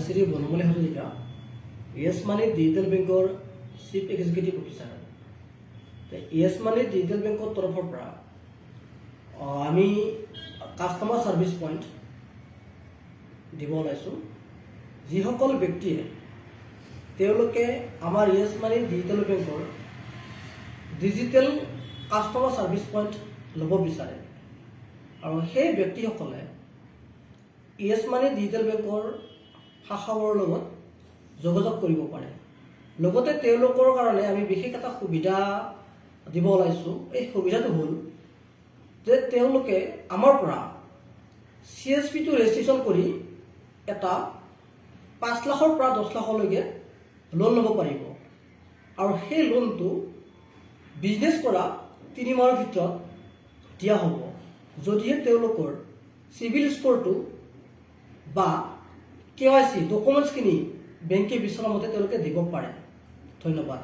শ্ৰী বনমালী হাজৰিকা য়েছ মানি digital বেংকৰ chief executive officer. য়েছ মানি digital বেংকৰ তৰফৰ পৰা আমি কাষ্টমাৰ ছাৰ্ভিচ পইণ্ট দিব ওলাইছোঁ। যিসকল ব্যক্তিয়ে তেওঁলোকে আমাৰ য়েছ মানি ডিজিটেল বেংকৰ ডিজিটেল কাষ্টমাৰ ছাৰ্ভিচ পইণ্ট ল'ব বিচাৰে আৰু সেই ব্যক্তিসকলে য়েছ মানি ডিজিটেল বেংকৰ শাখাবোৰৰ লগত যোগাযোগ কৰিব পাৰে। লগতে তেওঁলোকৰ কাৰণে আমি বিশেষ এটা সুবিধা দিব ওলাইছোঁ। এই সুবিধাটো হ'ল যে তেওঁলোকে আমাৰ পৰা CSPটো ৰেজিষ্ট্ৰেশ্যন কৰি এটা 5 লাখৰ পৰা 10 লাখলৈকে লোন ল'ব পাৰিব আৰু সেই লোনটো বিজনেছ কৰা 3 মাহৰ ভিতৰত দিয়া হ'ব, যদিহে তেওঁলোকৰ চিভিল স্ক'ৰটো বা KYC ডকুমেণ্টছখিনি বেংকে বিচৰা মতে তেওঁলোকে দিব পাৰে। ধন্যবাদ।